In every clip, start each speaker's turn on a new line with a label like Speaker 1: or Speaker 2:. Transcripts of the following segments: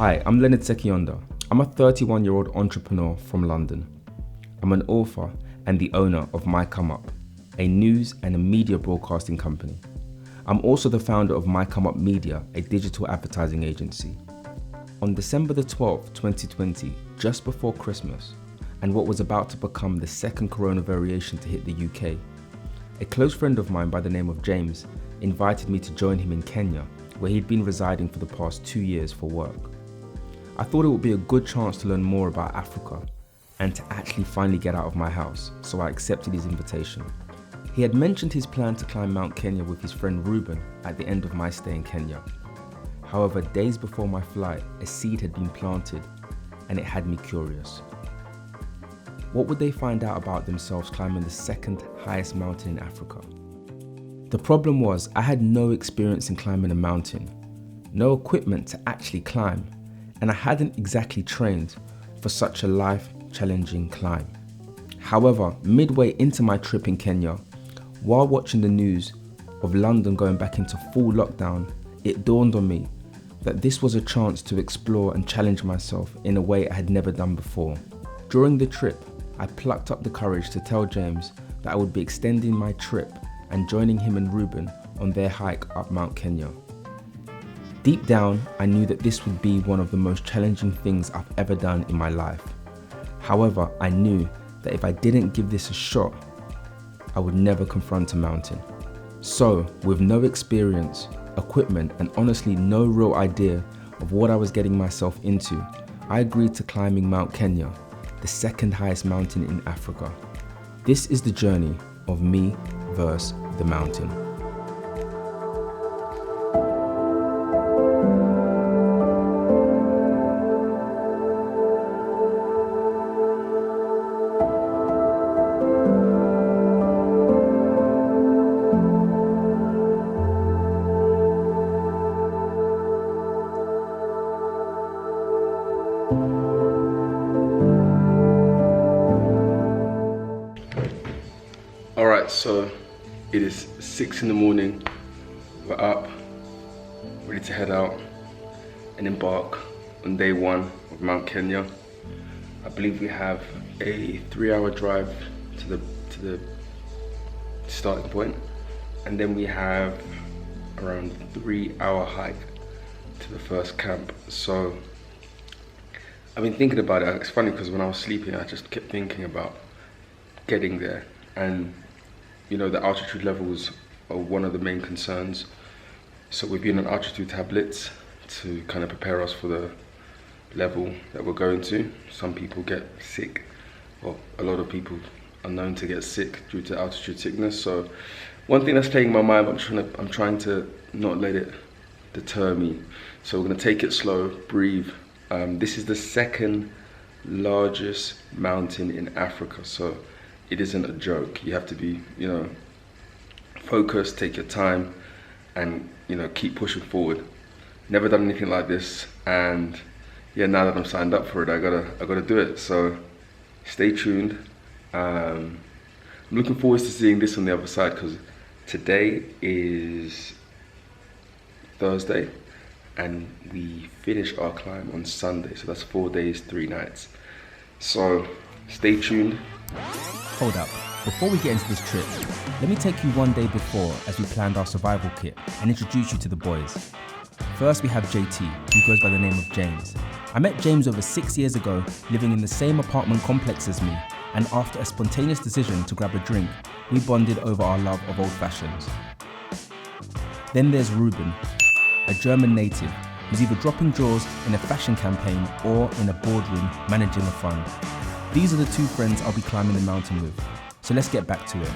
Speaker 1: Hi, I'm Leonard Sekyonda. I'm a 31-year-old entrepreneur from London. I'm an author and the owner of MYCOMEUP, a news and a media broadcasting company. I'm also the founder of MYCOMEUP Media, a digital advertising agency. On December the 12th, 2020, just before Christmas, and what was about to become the second corona variation to hit the UK, a close friend of mine by the name of James invited me to join him in Kenya, where he'd been residing for the past 2 years for work. I thought it would be a good chance to learn more about Africa and to actually finally get out of my house, so I accepted his invitation. He had mentioned his plan to climb Mount Kenya with his friend Ruben at the end of my stay in Kenya. However, days before my flight, a seed had been planted and it had me curious. What would they find out about themselves climbing the second highest mountain in Africa? The problem was I had no experience in climbing a mountain, no equipment to actually climb, and I hadn't exactly trained for such a life-challenging climb. However, midway into my trip in Kenya, while watching the news of London going back into full lockdown, it dawned on me that this was a chance to explore and challenge myself in a way I had never done before. During the trip, I plucked up the courage to tell James that I would be extending my trip and joining him and Ruben on their hike up Mount Kenya. Deep down, I knew that this would be one of the most challenging things I've ever done in my life. However, I knew that if I didn't give this a shot, I would never confront a mountain. So, with no experience, equipment, and honestly no real idea of what I was getting myself into, I agreed to climbing Mount Kenya, the second highest mountain in Africa. This is the journey of me versus the mountain. Alright, so it is 6 in the morning, we're up, ready to head out and embark on day one of Mount Kenya. I believe we have a 3-hour drive to the starting point, and then we have around 3-hour hike to the first camp. So I've been thinking about it. It's funny because when I was sleeping, I just kept thinking about getting there, and you know, the altitude levels are one of the main concerns. So we've been on altitude tablets to kind of prepare us for the level that we're going to. Some people get sick, or a lot of people are known to get sick due to altitude sickness. So one thing that's playing in my mind, I'm trying to not let it deter me. So we're gonna take it slow, breathe. This is the second largest mountain in Africa, so it isn't a joke. You have to be, focused, take your time, and keep pushing forward. Never done anything like this, and yeah, now that I'm signed up for it, I gotta do it. So stay tuned. I'm looking forward to seeing this on the other side, because today is Thursday, and we finish our climb on Sunday. So that's 4 days, 3 nights. So stay tuned.
Speaker 2: Hold up, before we get into this trip, let me take you one day before as we planned our survival kit and introduce you to the boys. First we have JT, who goes by the name of James. I met James over 6 years ago, living in the same apartment complex as me, and after a spontaneous decision to grab a drink, we bonded over our love of old fashions. Then there's Ruben, a German native who's either dropping drawers in a fashion campaign or in a boardroom managing a fund. These are the 2 friends I'll be climbing the mountain with, so let's get back to it.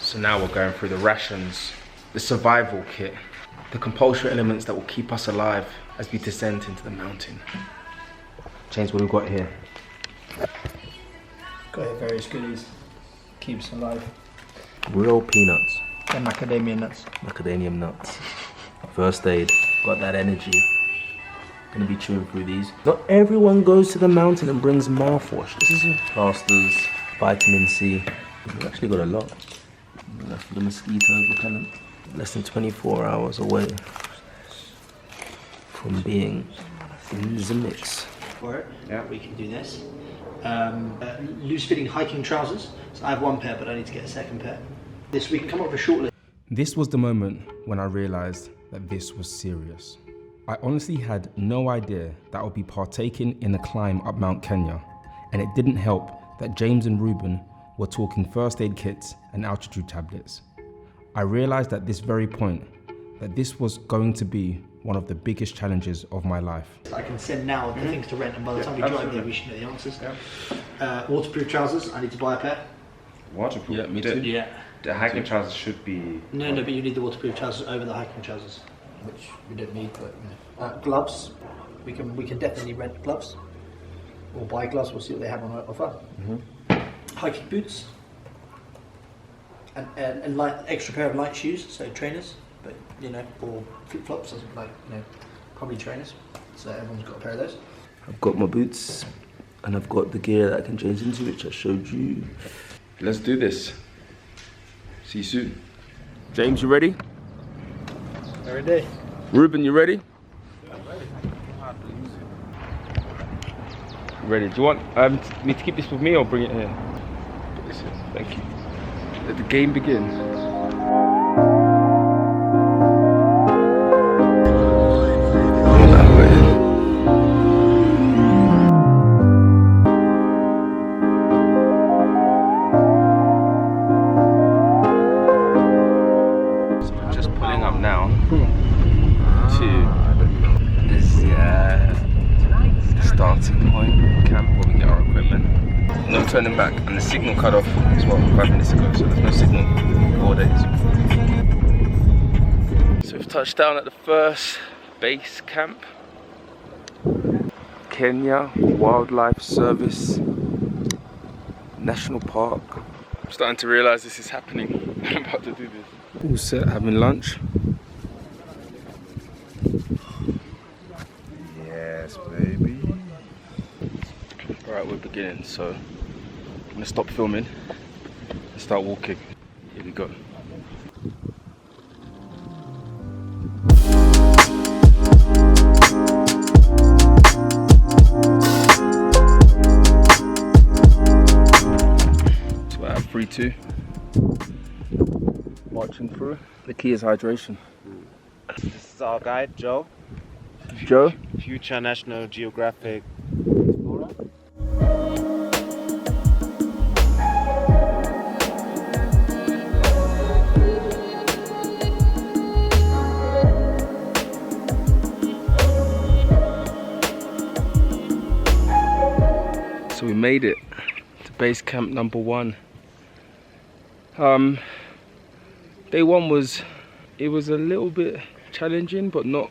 Speaker 1: So now we're going through the rations, the survival kit, the compulsory elements that will keep us alive as we descend into the mountain. James, what have we got here?
Speaker 3: Got here various goodies, keeps alive.
Speaker 1: Real peanuts.
Speaker 3: And macadamia nuts.
Speaker 1: Macadamia nuts. First aid. Got that energy. Gonna be chewing through these. Not everyone goes to the mountain and brings mouthwash. This is plasters, vitamin C. We've actually got a lot. That's for the mosquito repellent.
Speaker 4: less than 24 hours away from being in the mix.
Speaker 3: For it, yeah, we can do this. Loose-fitting hiking trousers. So I have one pair, but I need to get a second pair. This we can come up with a short list.
Speaker 2: This was the moment when I realized that this was serious. I honestly had no idea that I would be partaking in a climb up Mount Kenya, and it didn't help that James and Ruben were talking first aid kits and altitude tablets. I realized at this very point that this was going to be one of the biggest challenges of my life.
Speaker 3: I can send now the things to rent, and by the time we drive there, we should know the answers. Waterproof trousers. I need to buy a pair.
Speaker 1: Waterproof?
Speaker 2: Yeah, me too.
Speaker 3: Yeah.
Speaker 1: The hiking trousers should be...
Speaker 3: No, but you need the waterproof trousers over the hiking trousers, which we don't need. But gloves. We can definitely rent gloves, or buy gloves. We'll see what they have on offer. Hiking boots. And light, extra pair of light shoes, so trainers, but or flip flops, probably trainers. So everyone's got a pair of those.
Speaker 4: I've got my boots, and I've got the gear that I can change into, which I showed you.
Speaker 1: Let's do this. See you soon. James, you ready?
Speaker 3: Every day.
Speaker 1: Ruben, you ready? Ready. Do you want me to keep this with me or bring it here? Put this in. Thank you. Let the game begin. So we're just pulling up now to this starting point camp where we get our equipment. No turning back, and the signal cut off as well 5 minutes ago, so there's no signal for 4 days. So we've touched down at the first base camp. Kenya Wildlife Service National Park. I'm starting to realise this is happening. I'm about to do this. All set, having lunch.
Speaker 5: Yes, baby.
Speaker 1: Right, we're beginning, so I'm gonna stop filming and start walking. Here we go. So I have 3-2. Marching through. The key is hydration.
Speaker 5: This is our guide, Joe.
Speaker 1: Joe?
Speaker 5: Future National Geographic.
Speaker 1: So we made it to base camp number 1. Day 1 was a little bit challenging, but not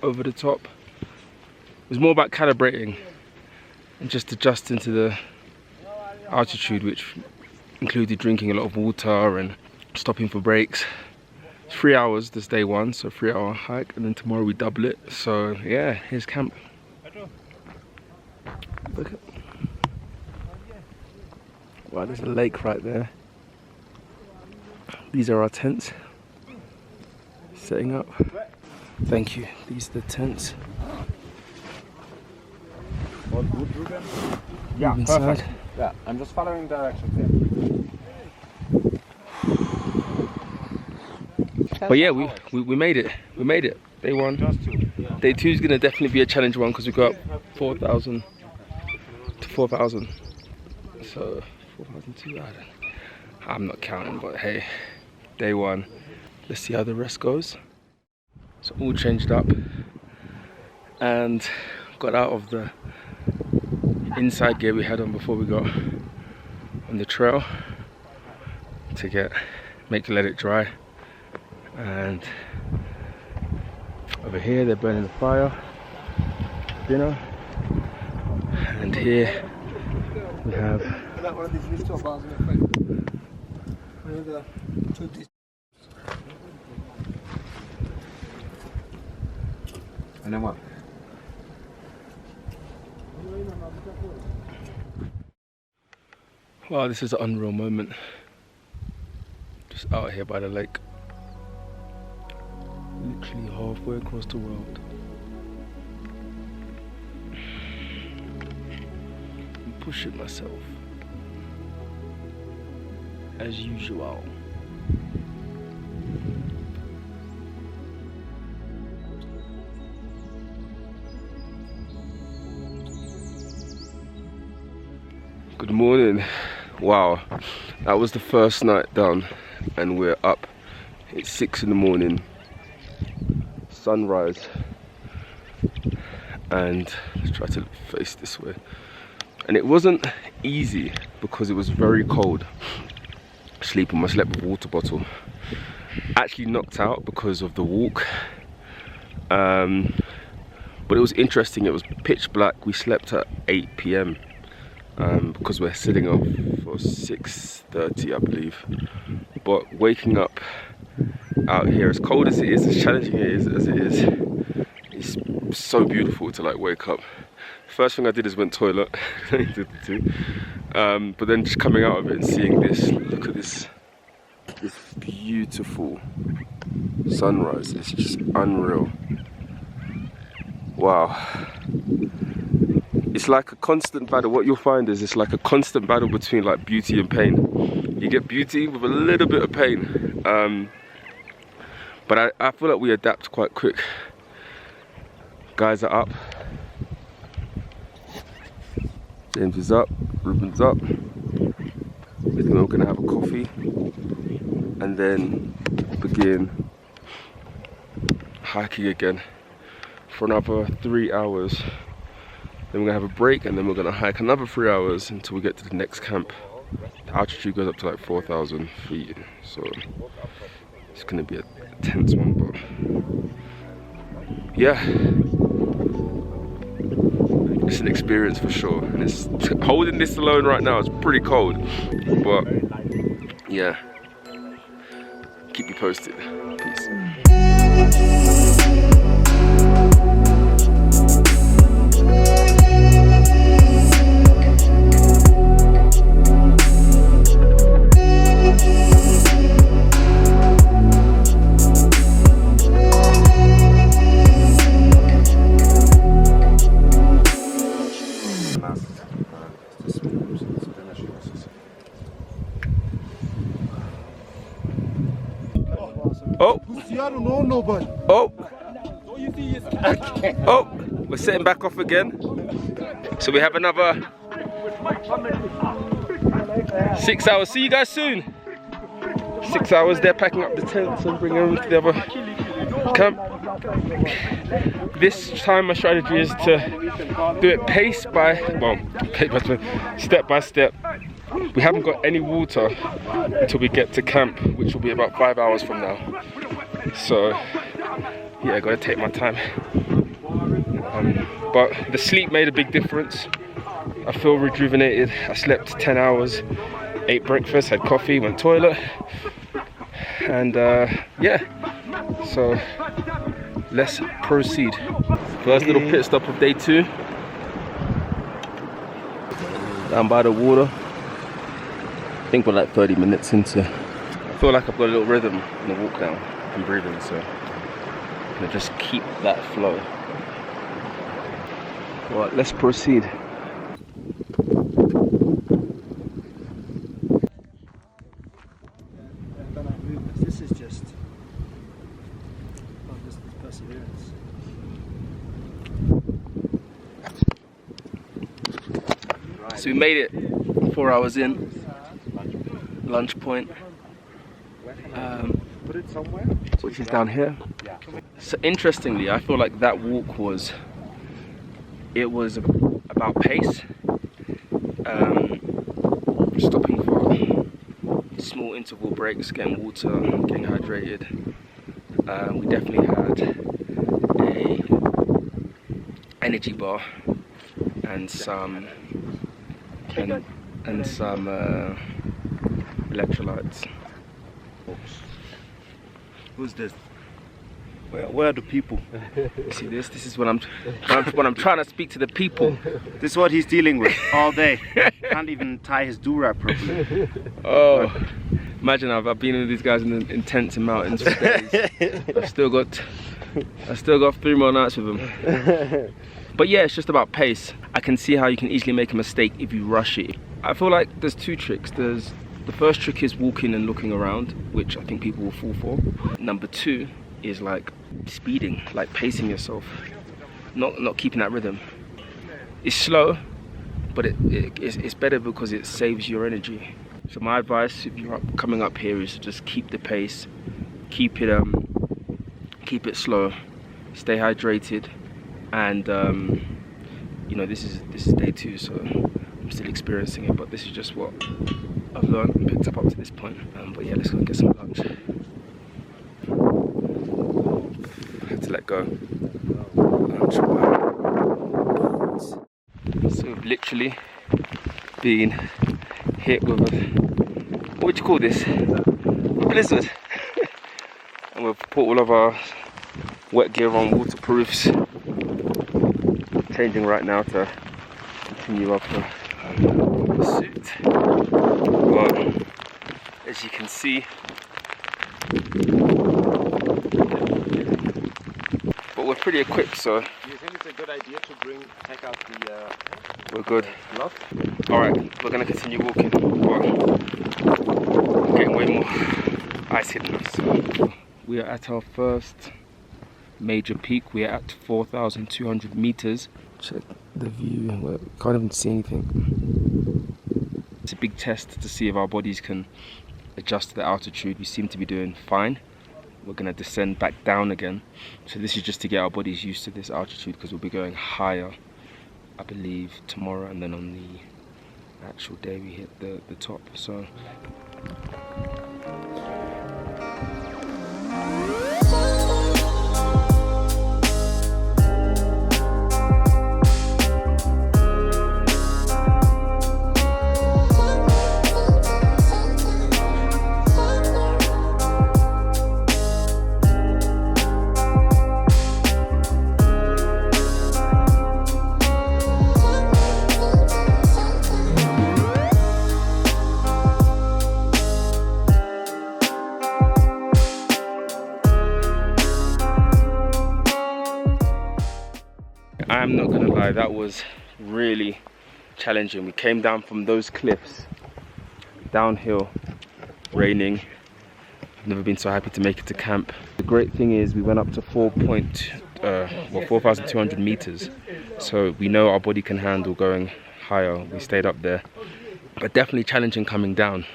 Speaker 1: over the top. It was more about calibrating and just adjusting to the altitude, which included drinking a lot of water and stopping for breaks. It's 3 hours this day 1, so 3-hour hike, and then tomorrow we double it. So yeah, here's camp. Look at, wow, there's a lake right there. These are our tents. Setting up. Thank you. These are the tents.
Speaker 5: All good, Ruben?
Speaker 1: Yeah, inside.
Speaker 5: Yeah, I'm just following directions here.
Speaker 1: But yeah, we made it. We made it. Day 1. Day 2 is gonna definitely be a challenge one because we got 4,000 to 4,000. So 4,002. I'm not counting, but hey, day 1. Let's see how the rest goes. So all changed up and got out of the inside gear we had on before we got on the trail to let it dry. And over here they're burning the fire, dinner, and here we have
Speaker 5: And then what?
Speaker 1: Wow, this is an unreal moment. Just out here by the lake.
Speaker 4: literally halfway across the world. I'm pushing myself as usual. Good morning. Wow, that was the first night done and we're up. It's 6 in the morning, sunrise, and let's try to face this way. And it wasn't easy because it was very cold. I slept with a water bottle. Actually knocked out because of the walk. But it was interesting, it was pitch black. We slept at 8 p.m. Because we're sitting up for 6:30, I believe. But waking up out here, as cold as it is, as challenging as it is, it's so beautiful to like wake up. First thing I did is went toilet, but then just coming out of it and seeing this, look at this beautiful sunrise. It's just unreal. Wow. It's like a constant battle. What you'll find is it's like a constant battle between like beauty and pain. You get beauty with a little bit of pain. But I feel like we adapt quite quick. Guys are up. James is up. Ruben's up. We're gonna have a coffee and then begin hiking again for another 3 hours. Then we're gonna have a break and then we're gonna hike another 3 hours until we get to the next camp. The altitude goes up to like 4,000 feet, so it's gonna be a tense one, but yeah, it's an experience for sure. And it's holding this alone right now, it's pretty cold, but yeah, keep you posted. Peace. Oh!
Speaker 6: I don't know nobody.
Speaker 4: Oh! Oh! We're setting back off again. So we have another 6 hours. See you guys soon. 6 hours. They're packing up the tents and bringing them to the other camp. This time my strategy is to do it step by step. We haven't got any water until we get to camp, which will be about 5 hours from now. So yeah, I gotta take my time. But the sleep made a big difference. I feel rejuvenated. I slept 10 hours, ate breakfast, had coffee, went toilet, and yeah. So let's proceed. First little pit stop of day 2. Down by the water. I think we're like 30 minutes into. I feel like I've got a little rhythm in the walk down and breathing, so I'm gonna just keep that flow. Alright, let's proceed.
Speaker 3: This is just perseverance.
Speaker 4: So we made it 4 hours in. Lunch point, which is down here. So interestingly, I feel like that walk was about pace, stopping for small interval breaks, getting water, getting hydrated. We definitely had a energy bar and some electrolytes.
Speaker 6: Who's this? Where are the people?
Speaker 4: See this? This is when I'm trying to speak to the people.
Speaker 6: This is what he's dealing with all day. Can't even tie his do-rag properly.
Speaker 4: Oh, Imagine I've been with these guys in tents and mountains for days. I've still got 3 more nights with them. But yeah, it's just about pace. I can see how you can easily make a mistake if you rush it. I feel like there's 2 tricks. The first trick is walking and looking around, which I think people will fall for. Number 2 is like speeding, like pacing yourself, not keeping that rhythm. It's slow, but it's better because it saves your energy. So my advice, if you're coming up here, is to just keep the pace, keep it slow, stay hydrated, and you know, this is day 2, so I'm still experiencing it, but this is just what I've learned and picked up to this point. But yeah, let's go and get some lunch. I had to let go. So we've literally been hit with a, what would you call this? A blizzard. And we've put all of our wet gear on, waterproofs. Changing right now to continue up the suit. But as you can see, but we're pretty equipped, so.
Speaker 5: Do you think it's a good idea to take out the
Speaker 4: we're good.
Speaker 5: glove?
Speaker 4: Alright, we're gonna continue walking. I'm getting way more ice hitting us. So we are at our first major peak. We are at 4,200 meters. Check the view. We can't even see anything. It's a big test to see if our bodies can adjust to the altitude. We seem to be doing fine. We're going to descend back down again. So this is just to get our bodies used to this altitude, because we'll be going higher, I believe, tomorrow, and then on the actual day we hit the top. So I'm not gonna lie, that was really challenging. We came down from those cliffs, downhill, raining. I've never been so happy to make it to camp. The great thing is we went up to 4,200 meters, so we know our body can handle going higher. We stayed up there, but definitely challenging coming down.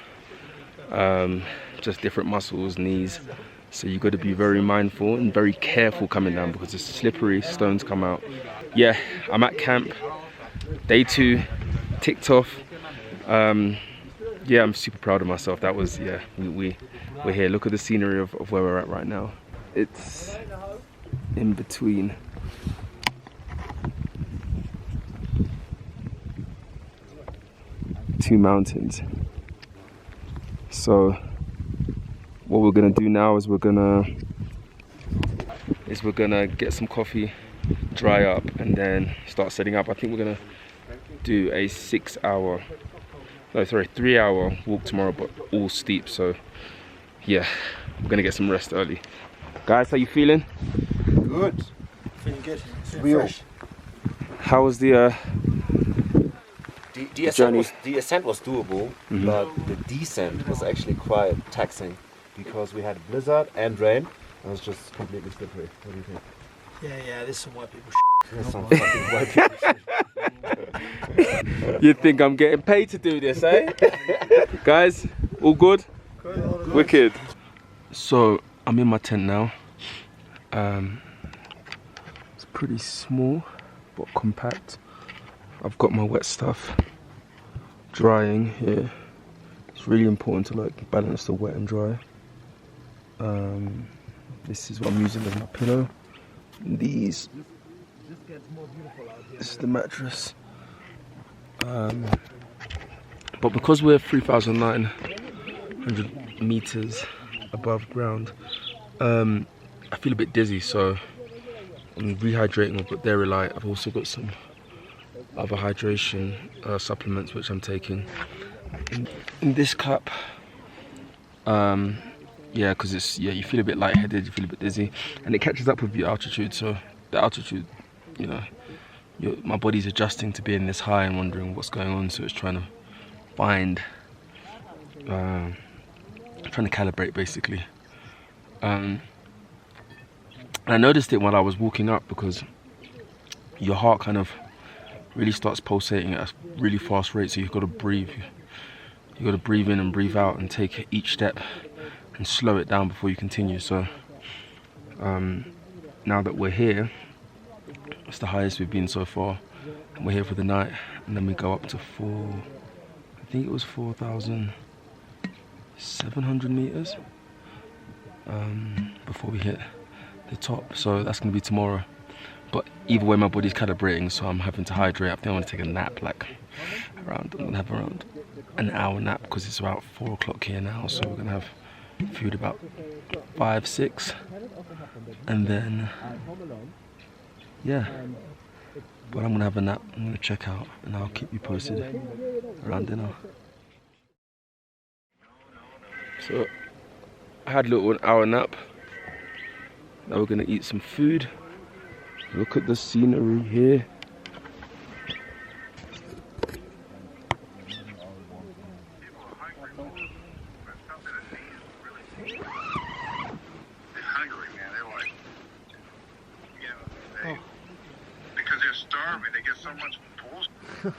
Speaker 4: Just different muscles, knees. So you got to be very mindful and very careful coming down, because it's slippery, stones come out. Yeah, I'm at camp, day 2, ticked off. Yeah, I'm super proud of myself. That was, yeah, we're here. Look at the scenery of where we're at right now. It's in between two mountains. So what we're gonna do now is we're gonna get some coffee, dry up, and then start setting up. I think we're gonna do a 3-hour walk tomorrow, but all steep. So yeah, we're gonna get some rest early. Guys, how you feeling?
Speaker 6: Good.
Speaker 3: Feeling good.
Speaker 6: Real.
Speaker 3: Fresh.
Speaker 4: How was the journey?
Speaker 7: The ascent was doable, but the descent was actually quite taxing because we had blizzard and rain. It was just completely slippery. What do you think?
Speaker 3: Yeah, there's some white people
Speaker 7: There's some fucking white people.
Speaker 4: You think I'm getting paid to do this, eh? Guys, all good? Wicked. So I'm in my tent now. It's pretty small but compact. I've got my wet stuff drying here. It's really important to like balance the wet and dry. This is what I'm using as my pillow. This is the mattress. But because we're 3,900 meters above ground, I feel a bit dizzy, so I'm rehydrating. I've got Dairy Light. I've also got some other hydration supplements which I'm taking. In this cup Yeah, because it's, yeah, you feel a bit lightheaded, you feel a bit dizzy, and it catches up with your altitude. So the altitude, you know, my body's adjusting to being this high and wondering what's going on. So it's trying to find, trying to calibrate basically. I noticed it while I was walking up, because your heart kind of really starts pulsating at a really fast rate. So you've got to breathe. You've got to breathe in and breathe out and take each step and slow it down before you continue. So now that we're here, it's the highest we've been so far, and we're here for the night, and then we go up to I think it was 4,700 meters before we hit the top. So that's going to be tomorrow. But either way, my body's calibrating, so I'm having to hydrate. I think I want to take a nap, like I'm going to have around an hour nap, because it's about 4 o'clock here now. So we're going to have food about 5, 6, and then yeah, but I'm going to have a nap. I'm going to check out, and I'll keep you posted around dinner. So I had a little 1 hour nap. Now we're going to eat some food. Look at the scenery here.
Speaker 8: Because they're starving, they get so much bullshit.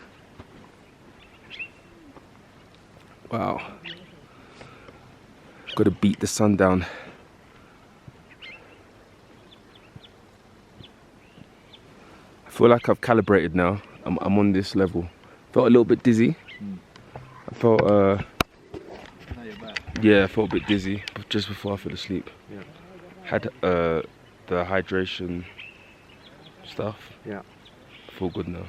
Speaker 4: Wow. Got to beat the sun down. I feel like I've calibrated now. I'm on this level. Felt a little bit dizzy. I felt yeah, I felt a bit dizzy just before I fell asleep.
Speaker 7: Yeah.
Speaker 4: Had the hydration stuff.
Speaker 7: Yeah.
Speaker 4: Feel good now.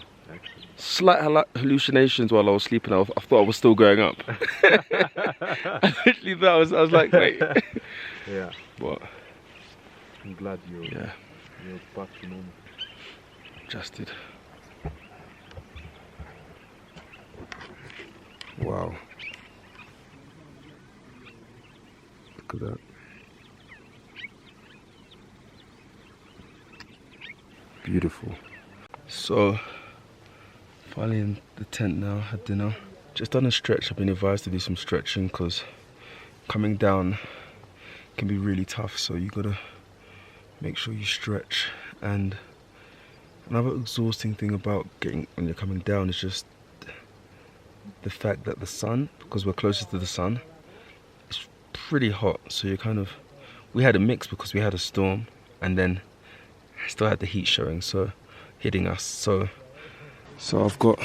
Speaker 4: Slight hallucinations while I was sleeping. I thought I was still going up. I literally thought I was like, wait.
Speaker 7: Yeah.
Speaker 4: But
Speaker 7: I'm glad you're back to normal.
Speaker 4: Adjusted. Wow. Look at that. Beautiful. So, finally in the tent now, had dinner. Just done a stretch. I've been advised to do some stretching because coming down can be really tough, so you gotta make sure you stretch. And another exhausting thing about getting when you're coming down is just the fact that the sun, because we're closest to the sun, it's pretty hot. So you're kind of, we had a mix because we had a storm, and then still had the heat showing, so hitting us. So I've got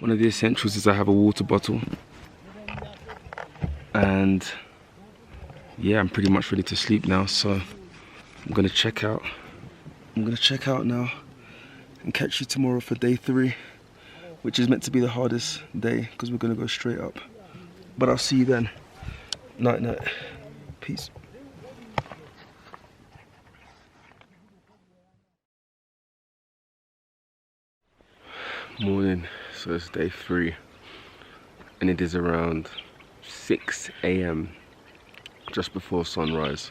Speaker 4: one of the essentials is I have a water bottle, and yeah, I'm pretty much ready to sleep now. So I'm gonna check out. I'm gonna check out now and catch you tomorrow for day 3, which is meant to be the hardest day because we're gonna go straight up. But I'll see you then. Night night. Peace. Morning. So it's day 3 and it is around 6 AM, just before sunrise.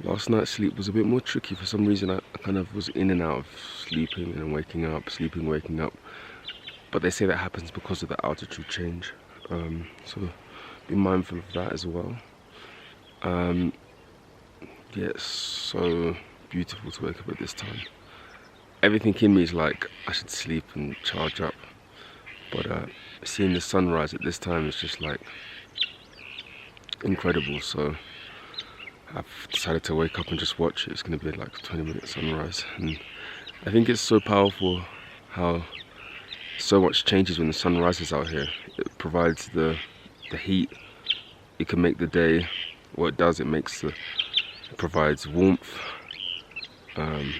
Speaker 4: Last night's sleep was a bit more tricky. For some reason I kind of was in and out of sleeping and waking up, sleeping, waking up. But they say that happens because of the altitude change. So be mindful of that as well. Yeah, it's so beautiful to wake up at this time. Everything in me is like, I should sleep and charge up. But seeing the sunrise at this time is just like incredible. So I've decided to wake up and just watch it. It's going to be like a 20-minute sunrise. And I think it's so powerful how so much changes when the sun rises out here. It provides the heat. It can make the day. What it does, it provides warmth,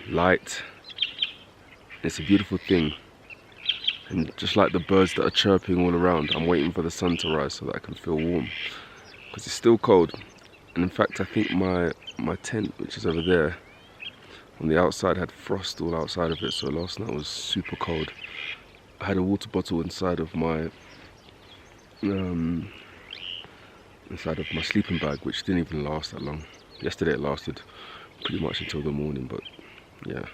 Speaker 4: light. It's a beautiful thing. And just like the birds that are chirping all around, I'm waiting for the sun to rise so that I can feel warm, because it's still cold. And in fact, I think my tent, which is over there on the outside, had frost all outside of it. So last night was super cold. I had a water bottle inside of my inside of my sleeping bag, which didn't even last that long. Yesterday it lasted pretty much until the morning, but yeah.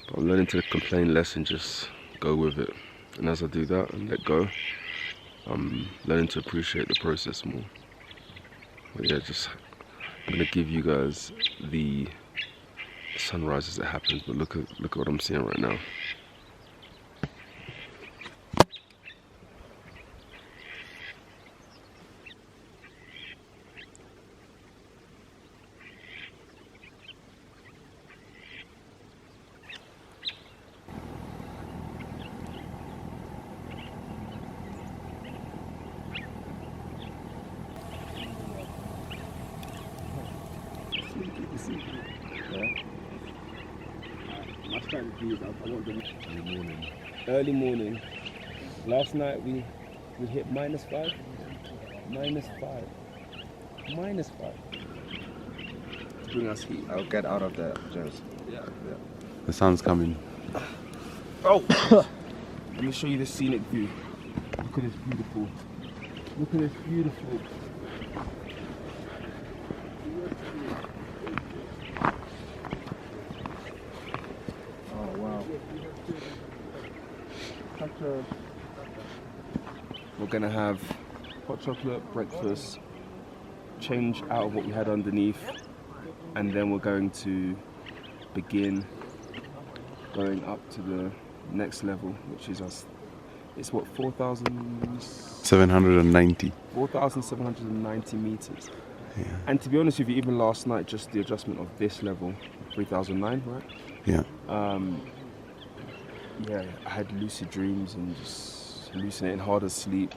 Speaker 4: But I'm learning to complain less and just go with it. And as I do that and let go, I'm learning to appreciate the process more. But yeah, I'm gonna give you guys the sunrise as it happens, but look at what I'm seeing right now. Early morning. Last night we hit -5. -5. -5. To bring us heat.
Speaker 7: I'll get out of there, James.
Speaker 4: Yeah.
Speaker 6: The sun's coming.
Speaker 4: Oh! Let me show you the scenic view. Look at this beautiful. Look at this beautiful.
Speaker 7: Oh wow.
Speaker 4: We're gonna have hot chocolate breakfast, change out of what we had underneath, and then we're going to begin going up to the next level, which is it's what,
Speaker 6: 790.
Speaker 4: 4,790 meters.
Speaker 6: Yeah.
Speaker 4: And to be honest with you, even last night, just the adjustment of this level, 3,009, right?
Speaker 6: Yeah.
Speaker 4: Yeah, I had lucid dreams and just hallucinating, hard asleep.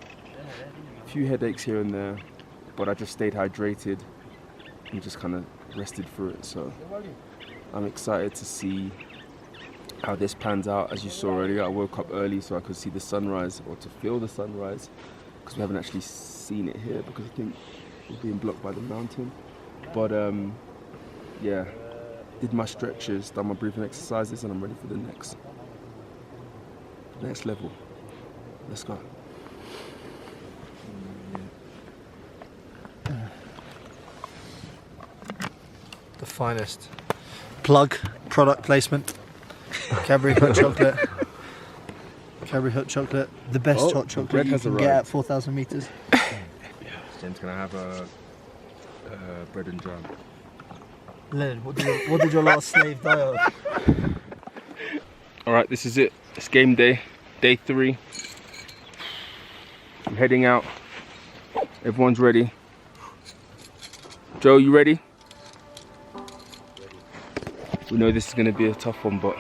Speaker 4: A few headaches here and there, but I just stayed hydrated and just kind of rested through it. So I'm excited to see how this pans out. As you saw earlier, I woke up early so I could see the sunrise, or to feel the sunrise, because we haven't actually seen it here because I think we're being blocked by the mountain. But yeah, did my stretches, done my breathing exercises, and I'm ready for the next level. Let's go.
Speaker 3: The finest plug product placement. Cadbury hot chocolate. Cadbury hot chocolate. The best hot chocolate you can get at 4,000 meters.
Speaker 4: James, can I have a bread and jam?
Speaker 3: Leonard, what did your last slave die of?
Speaker 4: All right, this is it. It's game day, day 3. I'm heading out. Everyone's ready. Joe, you ready? We know this is going to be a tough one, but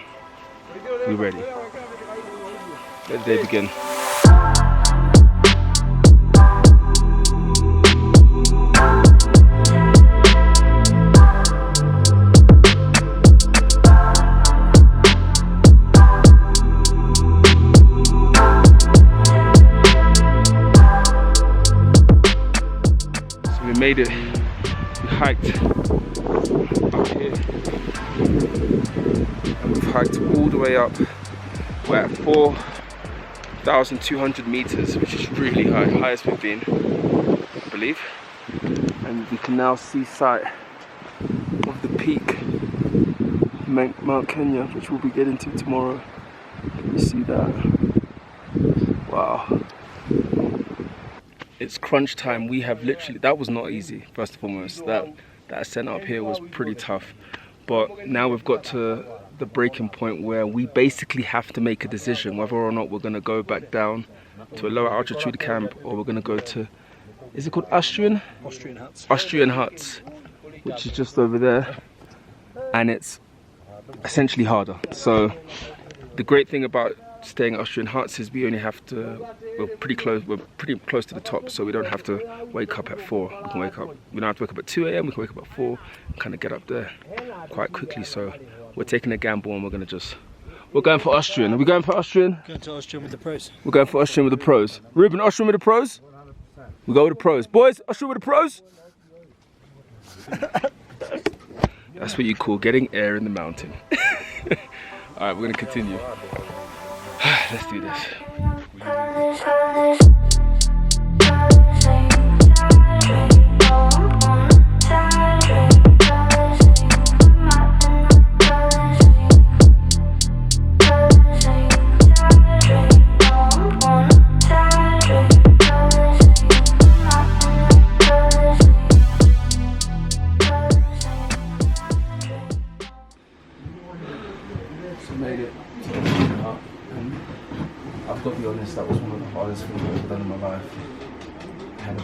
Speaker 4: we're ready. Let the day begin. Made it. We hiked up here and we've hiked all the way up. We're at 4,200 meters, which is really high, highest we've been, I believe. And we can now see sight of the peak, Mount Kenya, which we'll be getting to tomorrow. Can you see that? Wow. It's crunch time. We have literally, that was not easy, first and foremost. That ascent up here was pretty tough. But now we've got to the breaking point where we basically have to make a decision whether or not we're going to go back down to a lower altitude camp, or we're going to go to, is it called Austrian?
Speaker 3: Austrian huts.
Speaker 4: Austrian huts, which is just over there. And it's essentially harder. So the great thing about staying at Austrian huts is we only have to, we're pretty close to the top, so we don't have to wake up at 4. We don't have to wake up at 2 a.m, we can wake up at 4 and kind of get up there quite quickly. So we're taking a gamble and we're going for Austrian. Are we going for Austrian?
Speaker 3: Going to Austrian with the pros.
Speaker 4: We're going for Austrian with the pros. Ruben, Austrian with the pros? We go with the pros. Boys, Austrian with the pros? That's what you call getting air in the mountain. All right, we're going to continue. Let's do this.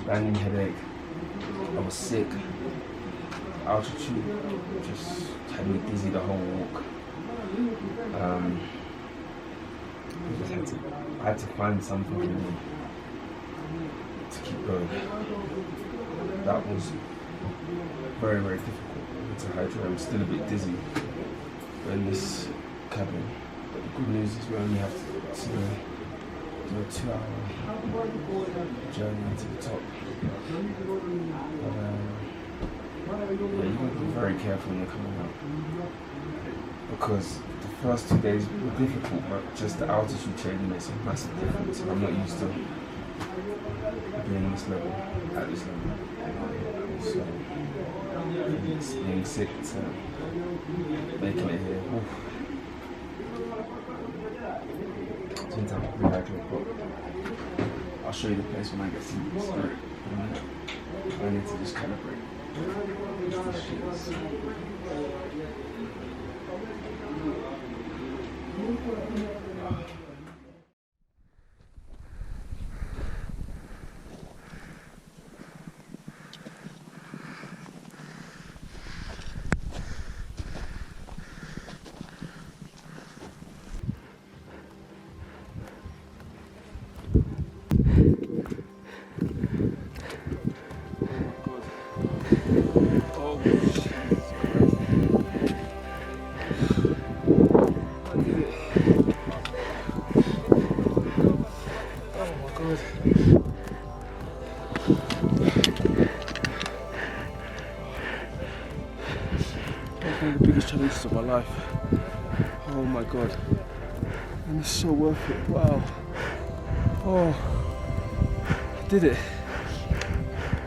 Speaker 1: banging headache. I was sick. Altitude just had me dizzy the whole walk. I had to find something in me to keep going. That was very, very difficult to hydrate. I'm still a bit dizzy. We're in this cabin. But the good news is we only have to do a 2-hour journey to the top. But, yeah, you want to be very careful when you're coming out. Because the first 2 days were difficult, but just the altitude change makes a massive difference. I'm not used to being this level, at this level. So, being sick to making it here. Oof. Since I'm rehydrated, but I'll show you the place when I get some spirit. I need to just calibrate. One of the biggest challenges of my life. Oh my god. And it's so worth it. Wow. Oh, I did it.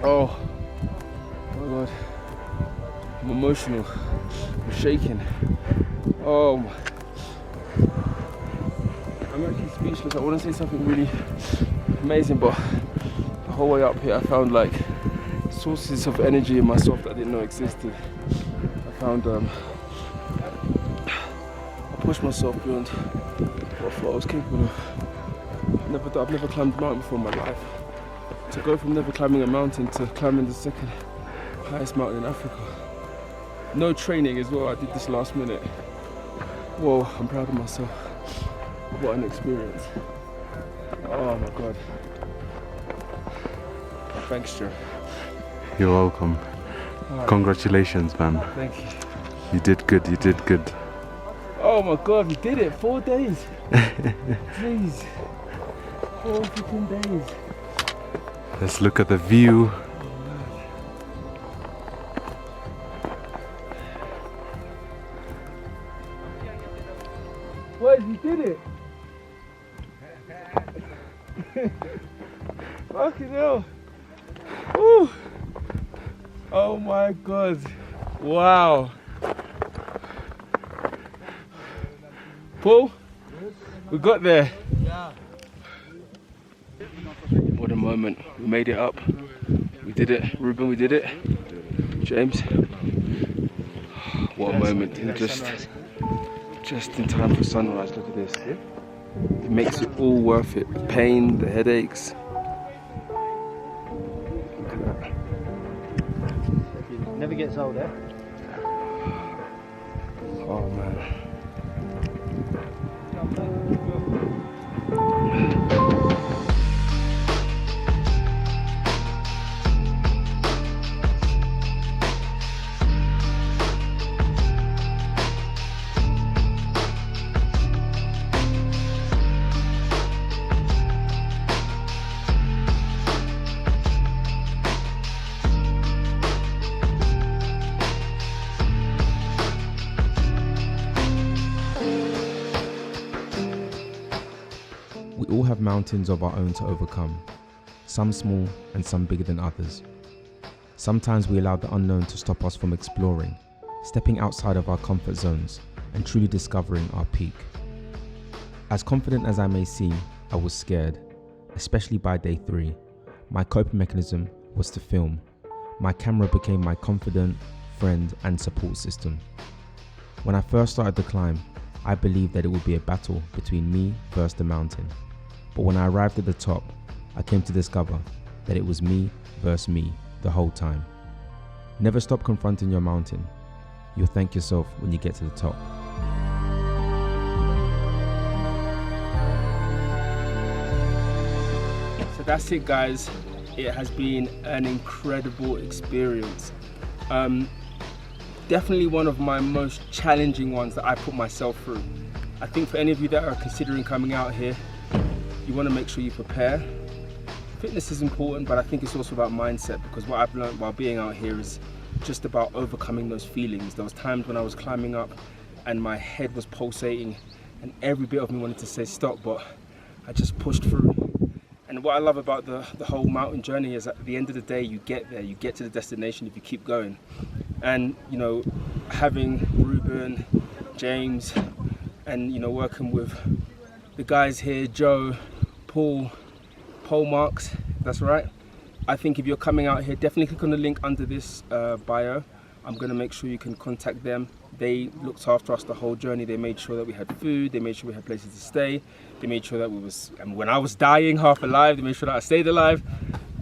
Speaker 1: Oh my god. I'm emotional. I'm shaking. Oh my. I'm actually speechless. I want to say something really amazing, but the whole way up here I found like sources of energy in myself that I didn't know existed. I pushed myself beyond what I thought I was capable of. I've never climbed a mountain before in my life. To go from never climbing a mountain to climbing the second highest mountain in Africa. No training as well, I did this last minute. Whoa, I'm proud of myself. What an experience. Oh my god. Thanks, Joe.
Speaker 9: You're welcome. Congratulations, man.
Speaker 1: Thank you.
Speaker 9: You did good, you did good.
Speaker 1: Oh my god, we did it! 4 days! Jeez. 4 freaking days.
Speaker 9: Let's look at the view.
Speaker 1: What? You did it! Fucking hell! Woo! Oh my god! Wow! Paul, we got there. What a moment. We made it up. We did it. Ruben, we did it. James. What a moment. And just in time for sunrise. Look at this. It makes it all worth it. The pain, the headaches. Look at that.
Speaker 3: Never gets old, eh?
Speaker 1: Oh man.
Speaker 2: We all have mountains of our own to overcome, some small and some bigger than others. Sometimes we allow the unknown to stop us from exploring, stepping outside of our comfort zones and truly discovering our peak. As confident as I may seem, I was scared, especially by day 3. My coping mechanism was to film. My camera became my confidant, friend and support system. When I first started the climb, I believed that it would be a battle between me versus the mountain. But when I arrived at the top, I came to discover that it was me versus me the whole time. Never stop confronting your mountain. You'll thank yourself when you get to the top.
Speaker 1: So that's it, guys. It has been an incredible experience. Definitely one of my most challenging ones that I put myself through. I think for any of you that are considering coming out here, you want to make sure you prepare. Fitness is important, but I think it's also about mindset, because what I've learned while being out here is just about overcoming those feelings. There was times when I was climbing up and my head was pulsating and every bit of me wanted to say stop, but I just pushed through. And what I love about the whole mountain journey is at the end of the day, you get there, you get to the destination if you keep going. And, you know, having Ruben, James, and, you know, working with the guys here, Joe, Paul Marks, that's right. I think if you're coming out here, definitely click on the link under this bio. I'm going to make sure you can contact them. They looked after us the whole journey. They made sure that we had food. They made sure we had places to stay. They made sure that when I was dying, half alive, they made sure that I stayed alive.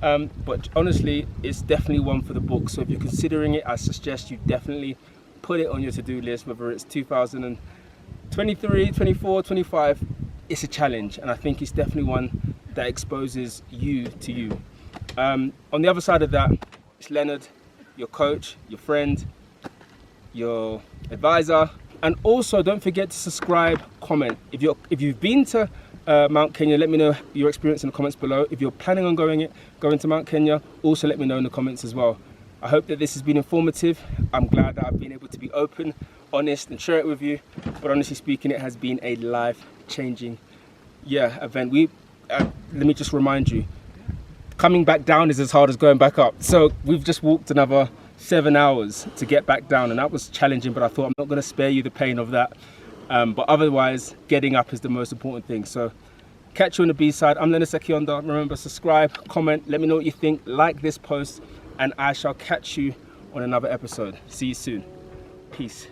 Speaker 1: But honestly, it's definitely one for the book. So if you're considering it, I suggest you definitely put it on your to-do list, whether it's 2023, 24, 25. It's a challenge, and I think it's definitely one that exposes you to you. On the other side of that, it's Leonard, your coach, your friend, your advisor. And also don't forget to subscribe, comment. If you've been to Mount Kenya, let me know your experience in the comments below. If you're planning on going to Mount Kenya, also let me know in the comments as well. I hope that this has been informative. I'm glad that I've been able to be open, honest, and share it with you. But honestly speaking, it has been a life-changing event. Let me just remind you, coming back down is as hard as going back up. So we've just walked another 7 hours to get back down, and that was challenging, but I thought I'm not going to spare you the pain of that. But otherwise, getting up is the most important thing. So catch you on the B-side. I'm Leonard Sekyonda. Remember, subscribe, comment, let me know what you think, like this post, and I shall catch you on another episode. See you soon. Peace.